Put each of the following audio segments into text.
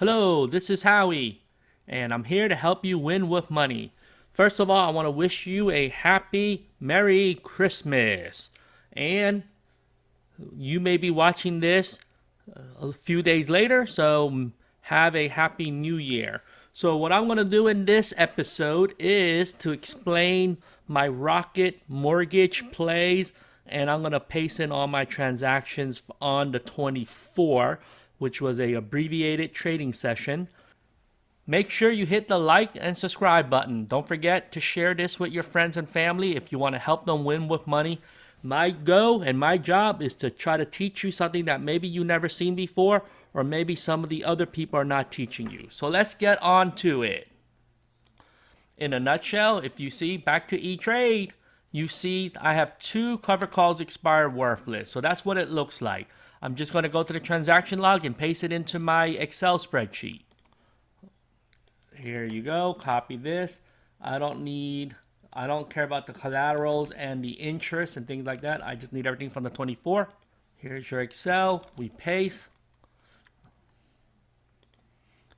Hello, this is Howie, and I'm here to help you win with money. First of all, I want to wish you a happy, Merry Christmas. And you may be watching this a few days later, so have a happy new year. So what I'm going to do in this episode is to explain my Rocket mortgage plays, and I'm going to paste in all my transactions on the 24, which was a abbreviated trading session. Make sure you hit the like and subscribe button. Don't forget to share this with your friends and family if you want to help them win with money. My goal and my job is to try to teach you something that maybe you never seen before, or maybe some of the other people are not teaching you. So let's get on to it. In a nutshell, if you see back to ETrade, you see I have 2 cover calls expired worthless. So that's what it looks like. I'm just going to go to the transaction log and paste it into my Excel spreadsheet. Here you go. Copy this. I don't care about the collaterals and the interest and things like that. I just need everything from the 24. Here's your Excel. We paste.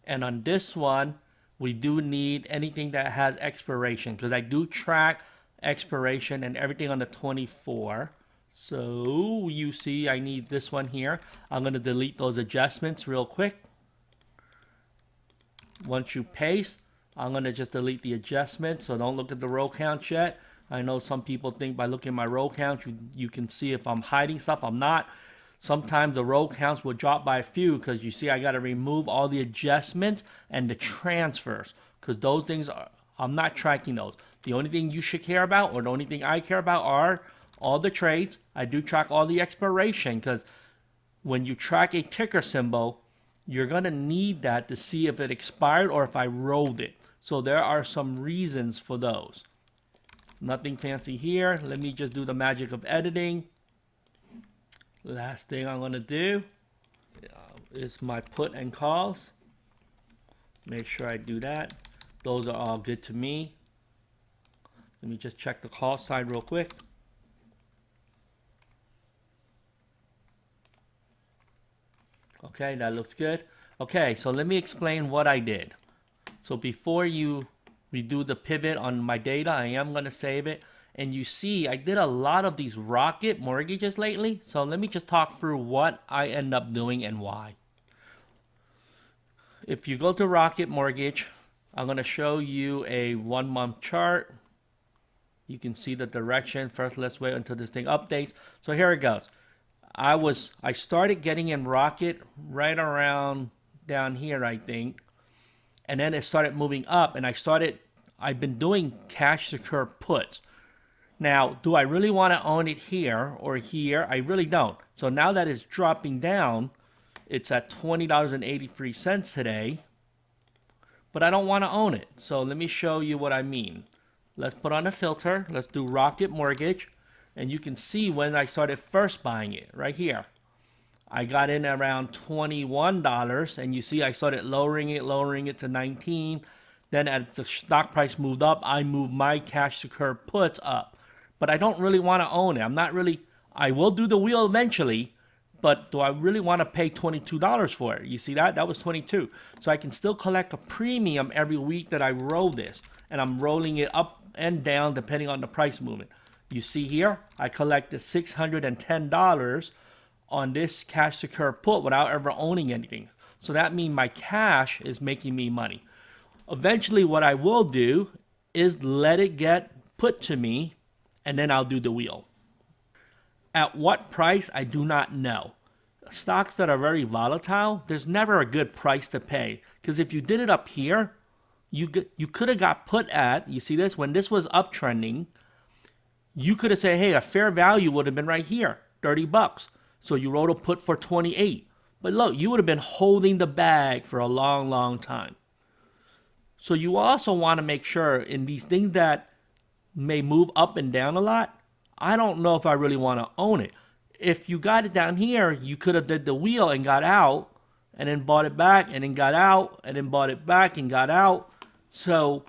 And on this one, we do need anything that has expiration, because I do track expiration and everything on the 24. So you see I need this one here. I'm going to delete those adjustments real quick. Once you paste, I'm going to just delete the adjustments, so don't look at the row count yet. I know some people think by looking at my row count, you can see if I'm hiding stuff. I'm not. Sometimes the row counts will drop by a few, because you see I got to remove all the adjustments and the transfers, because those things I'm not tracking those. The only thing you should care about, or the only thing I care about, are all the trades. I do track all the expiration, because when you track a ticker symbol, you're going to need that to see if it expired or if I rolled it. So there are some reasons for those. Nothing fancy here. Let me just do the magic of editing. Last thing I'm going to do is my put and calls. Make sure I do that. Those are all good to me. Let me just check the call side real quick. Okay, that looks good. Okay, so let me explain what I did. So before we do the pivot on my data, I am going to save it. And you see, I did a lot of these Rocket mortgages lately. So let me just talk through what I end up doing and why. If you go to Rocket Mortgage, I'm going to show you a 1-month chart. You can see the direction. First, let's wait until this thing updates. So here it goes. I started getting in Rocket right around down here, I think. And then it started moving up, and I've been doing cash secure puts. Now, do I really want to own it here or here? I really don't. So now that it's dropping down, it's at $20.83 today, but I don't want to own it. So let me show you what I mean. Let's put on a filter. Let's do Rocket Mortgage. And you can see when I started first buying it right here. I got in around $21, and you see I started lowering it to 19. Then as the stock price moved up, I moved my cash secure puts up. But I don't really want to own it. I will do the wheel eventually, but do I really want to pay $22 for it? You see that? That was 22. So I can still collect a premium every week that I roll this. And I'm rolling it up and down depending on the price movement. You see here, I collected $610 on this cash secure put without ever owning anything. So that means my cash is making me money. Eventually, what I will do is let it get put to me, and then I'll do the wheel. At what price, I do not know. Stocks that are very volatile, there's never a good price to pay. Because if you did it up here, you could have got put at, you see this, when this was uptrending, you could have said, hey, a fair value would have been right here, $30. So you wrote a put for 28. But look, you would have been holding the bag for a long, long time. So you also want to make sure in these things that may move up and down a lot, I don't know if I really want to own it. If you got it down here, you could have did the wheel and got out, and then bought it back, and then got out, and then bought it back and got out. So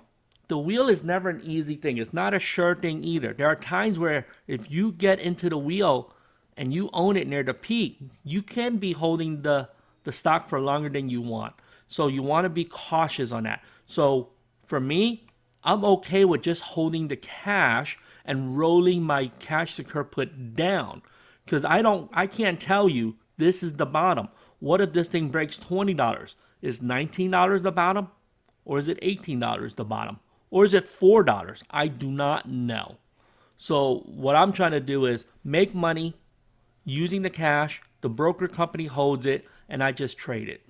the wheel is never an easy thing. It's not a sure thing either. There are times where if you get into the wheel and you own it near the peak, you can be holding the stock for longer than you want. So you want to be cautious on that. So for me, I'm okay with just holding the cash and rolling my cash secure put down, because I can't tell you this is the bottom. What if this thing breaks $20? Is $19 the bottom? Or is it $18 the bottom? Or is it $4? I do not know. So what I'm trying to do is make money using the cash. The broker company holds it, and I just trade it.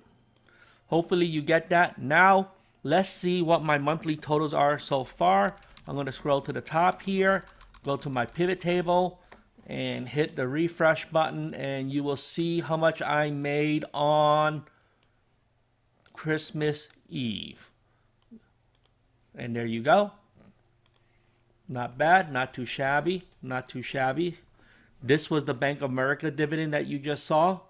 Hopefully you get that. Now let's see what my monthly totals are so far. I'm going to scroll to the top here, go to my pivot table, and hit the refresh button, and you will see how much I made on Christmas Eve. And there you go. Not bad, not too shabby, not too shabby. This was the Bank of America dividend that you just saw.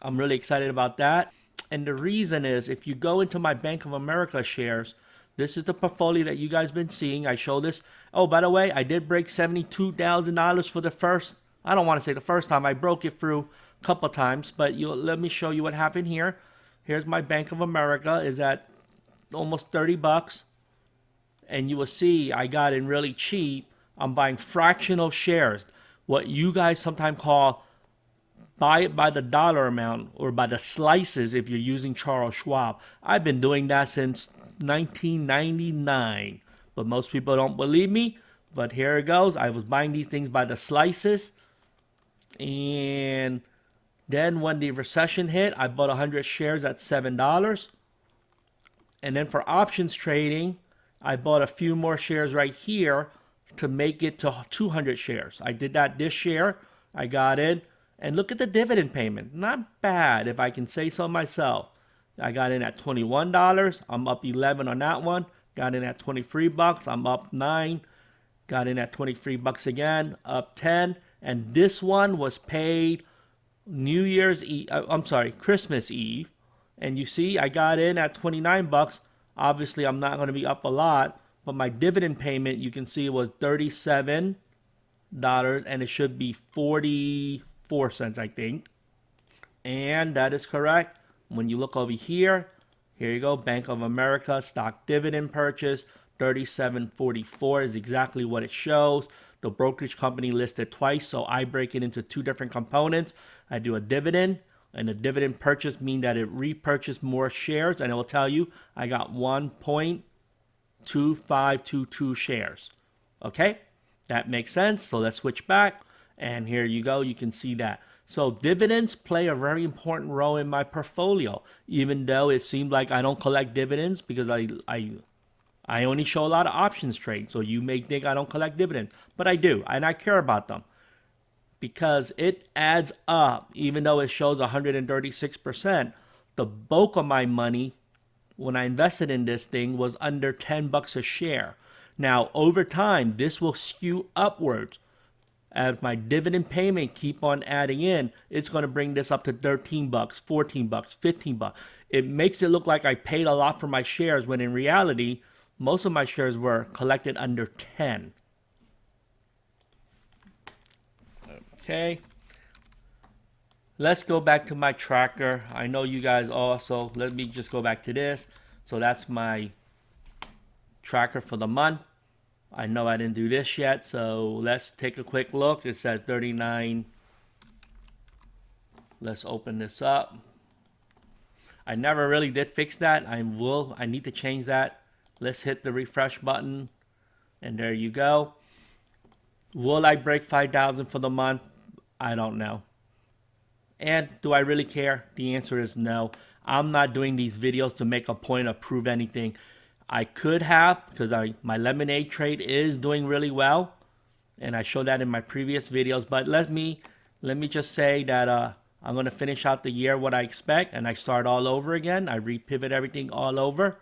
I'm really excited about that. And the reason is, if you go into my Bank of America shares, this is the portfolio that you guys been seeing. I show this. Oh, by the way, I did break $72,000 for the first, I don't want to say the first time. I broke it through a couple times, but let me show you what happened here. Here's my Bank of America, is at almost 30 bucks. And you will see I got in really cheap. I'm buying fractional shares, what you guys sometimes call buy it by the dollar amount or by the slices if you're using Charles Schwab. I've been doing that since 1999, but most people don't believe me. But here it goes. I was buying these things by the slices, and then when the recession hit, I bought 100 shares at $7. And then for options trading, I bought a few more shares right here to make it to 200 shares. I did that this year. I got in. And look at the dividend payment. Not bad, if I can say so myself. I got in at $21. I'm up 11 on that one. Got in at 23 bucks. I'm up 9. Got in at 23 bucks again, up 10. And this one was paid New Year's Eve. Christmas Eve. And you see, I got in at 29 bucks. Obviously, I'm not going to be up a lot, but my dividend payment, you can see, was $37, and it should be 44 cents, I think. And that is correct. When you look over here, here you go, Bank of America stock dividend purchase, $37.44 is exactly what it shows. The brokerage company listed twice, so I break it into two different components. I do a dividend, and a dividend purchase means that it repurchased more shares, and it will tell you I got 1.2522 shares. Okay, that makes sense. So let's switch back, and here you go. You can see that. So dividends play a very important role in my portfolio, even though it seemed like I don't collect dividends because I only show a lot of options trade. So you may think I don't collect dividends, but I do, and I care about them, because it adds up. Even though it shows 136%, the bulk of my money when I invested in this thing was under 10 bucks a share. Now, over time, this will skew upwards. As my dividend payment keep on adding in, it's going to bring this up to 13 bucks, 14 bucks, 15 bucks. It makes it look like I paid a lot for my shares, when in reality, most of my shares were collected under 10. Okay, let's go back to my tracker. I know you guys also, let me just go back to this. So that's my tracker for the month. I know I didn't do this yet, so let's take a quick look. It says 39. Let's open this up. I never really did fix that. I need to change that. Let's hit the refresh button, and there you go. Will I break 5,000 for the month? I don't know. And do I really care? The answer is no. I'm not doing these videos to make a point or prove anything. I could have, because my lemonade trade is doing really well, and I showed that in my previous videos. But let me just say that I'm going to finish out the year what I expect, and I start all over again. I repivot everything all over.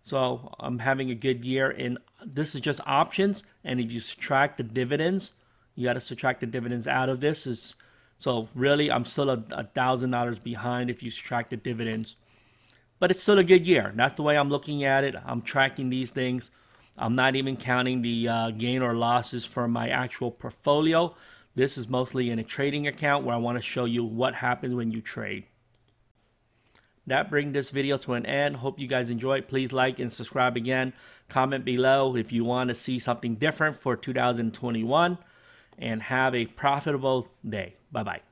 So I'm having a good year. In this is just options, and if you subtract the dividends, you got to subtract the dividends out of this. So really, I'm still $1,000 behind if you subtract the dividends. But it's still a good year. That's the way I'm looking at it. I'm tracking these things. I'm not even counting the gain or losses for my actual portfolio. This is mostly in a trading account where I want to show you what happens when you trade. that brings this video to an end. Hope you guys enjoyed. Please like and subscribe again. Comment below if you want to see something different for 2021. And have a profitable day. Bye-bye.